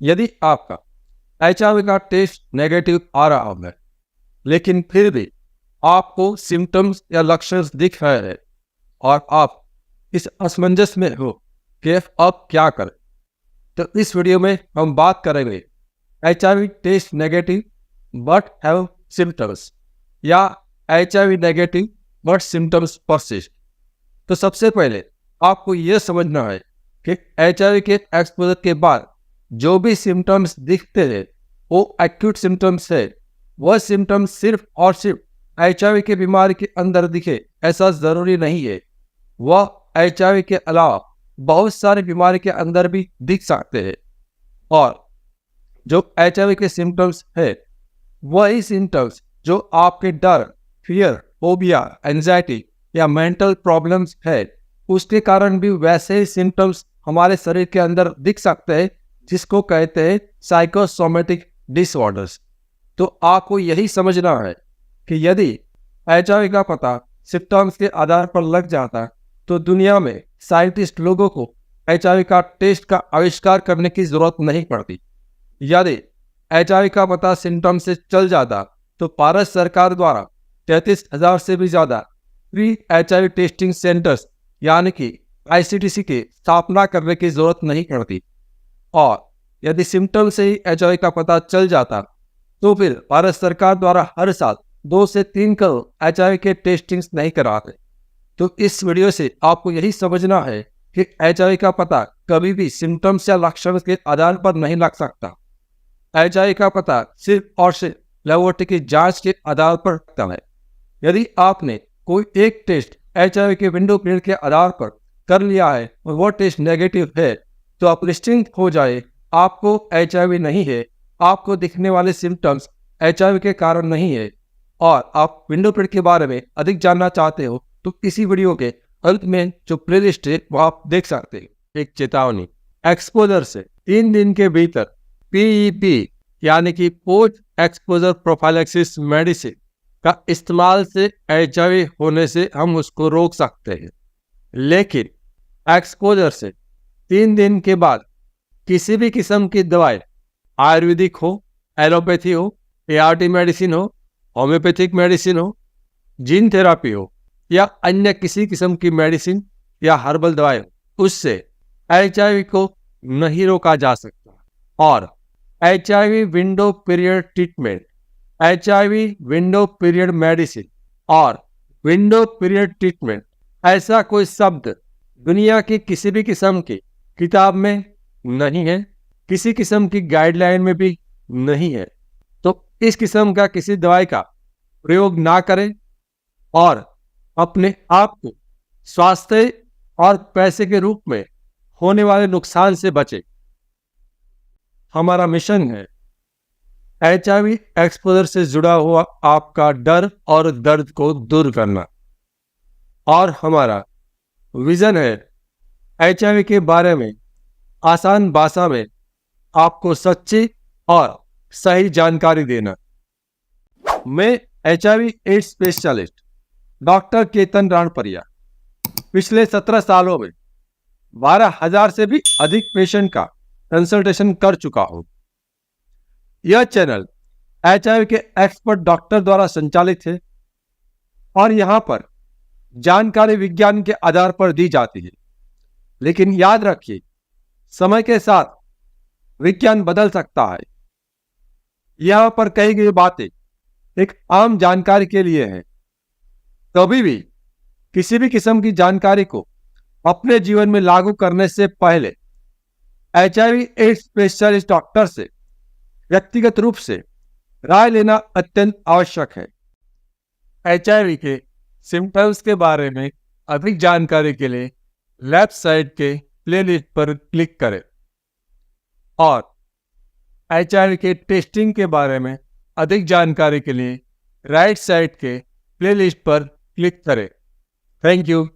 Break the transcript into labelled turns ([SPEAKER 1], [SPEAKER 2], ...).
[SPEAKER 1] यदि आपका HIV का टेस्ट नेगेटिव आ रहा है, लेकिन फिर भी आपको सिम्टम्स या लक्षण दिख रहे हैं और आप इस असमंजस में हो कि अब क्या करें, तो इस वीडियो में हम बात करेंगे HIV test negative but have symptoms या HIV negative but symptoms persist. तो सबसे पहले आपको यह समझना है कि HIV के एक्सपोजर के बाद जो भी सिम्टम्स दिखते हैं वो एक्यूट सिम्टम्स है। वह सिम्टम्स सिर्फ और सिर्फ HIV की बीमारी के अंदर दिखे ऐसा जरूरी नहीं है। वह HIV के अलावा बहुत सारी बीमारी के अंदर भी दिख सकते हैं। और जो HIV के सिम्टम्स है वही सिम्टम्स जो आपके डर, फियर, फोबिया, एंजाइटी या मेंटल प्रॉब्लम्स है उसके कारण भी वैसे ही सिम्टम्स हमारे शरीर के अंदर दिख सकते हैं, जिसको कहते हैं साइकोसोमेटिक डिसऑर्डर्स। तो आपको यही समझना है कि यदि HIV का पता सिम्टम्स के आधार पर लग जाता तो दुनिया में साइंटिस्ट लोगों को HIV का टेस्ट का आविष्कार करने की जरूरत नहीं पड़ती। यदि HIV का पता सिम्टम्स से चल जाता तो भारत सरकार द्वारा 33,000 से भी ज्यादा प्री HIV टेस्टिंग सेंटर्स यानी कि ICTC की स्थापना करने की जरूरत नहीं पड़ती। और यदि सिम्टम्स से ही HIV का पता चल जाता तो फिर भारत सरकार द्वारा हर साल 2 से 3 करोड़ HIV के टेस्टिंग्स नहीं कराते। तो इस वीडियो से आपको यही समझना है कि HIV का पता कभी भी सिम्टम्स या लक्षण के आधार पर नहीं लग सकता। HIV का पता सिर्फ और सिर्फ लेबोरेटरी की जांच के आधार पर लगता है। यदि आपने कोई एक टेस्ट HIV के विंडो पीरियड के आधार पर कर लिया है और वो टेस्ट नेगेटिव है तो आप निश्चिंत हो जाए, आपको HIV नहीं है। आपको दिखने वाले सिम्टम्स HIV के कारण नहीं है। और आप विंडो पीरियड के बारे में अधिक जानना चाहते हो तो इसी वीडियो के अंत में जो प्लेलिस्ट है वो आप देख सकते हैं। एक चेतावनी, एक्सपोजर से 3 दिन के भीतर PEP यानी कि पोस्ट एक्सपोजर प्रोफाइलैक्सिस मेडिसिन का इस्तेमाल से HIV होने से हम उसको रोक सकते हैं। लेकिन एक्सपोजर से 3 दिन के बाद किसी भी किस्म की दवाई, आयुर्वेदिक हो, एलोपैथी हो, ART मेडिसिन हो, होम्योपैथिक मेडिसिन हो, जीन थेरापी हो या अन्य किसी किस्म की मेडिसिन या हर्बल दवाई हो, उससे HIV को नहीं रोका जा सकता। और HIV window period treatment, HIV window period medicine और विंडो पीरियड ट्रीटमेंट ऐसा कोई शब्द दुनिया की किसी भी किस्म की किताब में नहीं है, किसी किस्म की गाइडलाइन में भी नहीं है। तो इस किस्म का किसी दवाई का प्रयोग ना करें और अपने आप को स्वास्थ्य और पैसे के रूप में होने वाले नुकसान से बचें। हमारा मिशन है HIV एक्सपोजर से जुड़ा हुआ आपका डर और दर्द को दूर करना। और हमारा विजन है HIV के बारे में आसान भाषा में आपको सच्ची और सही जानकारी देना। मैं HIV AIDS specialist doctor Ketan Ranpariya पिछले 17 सालों में 12,000 से भी अधिक पेशेंट का कंसल्टेशन कर चुका हूं। यह चैनल HIV के एक्सपर्ट डॉक्टर द्वारा संचालित है और यहां पर जानकारी विज्ञान के आधार पर दी जाती है। लेकिन याद रखिए, समय के साथ विज्ञान बदल सकता है। यहां पर कही गई बातें एक आम जानकारी के लिए है। कभी भी किसी भी किस्म की जानकारी को अपने जीवन में लागू करने से पहले HIV एड्स स्पेशलिस्ट डॉक्टर से व्यक्तिगत रूप से राय लेना अत्यंत आवश्यक है। HIV के सिम्टम्स के बारे में अधिक जानकारी के लिए लेफ्ट साइड के प्लेलिस्ट पर क्लिक करें और HIV के टेस्टिंग के बारे में अधिक जानकारी के लिए राइट साइड के प्लेलिस्ट पर क्लिक करें। Thank you.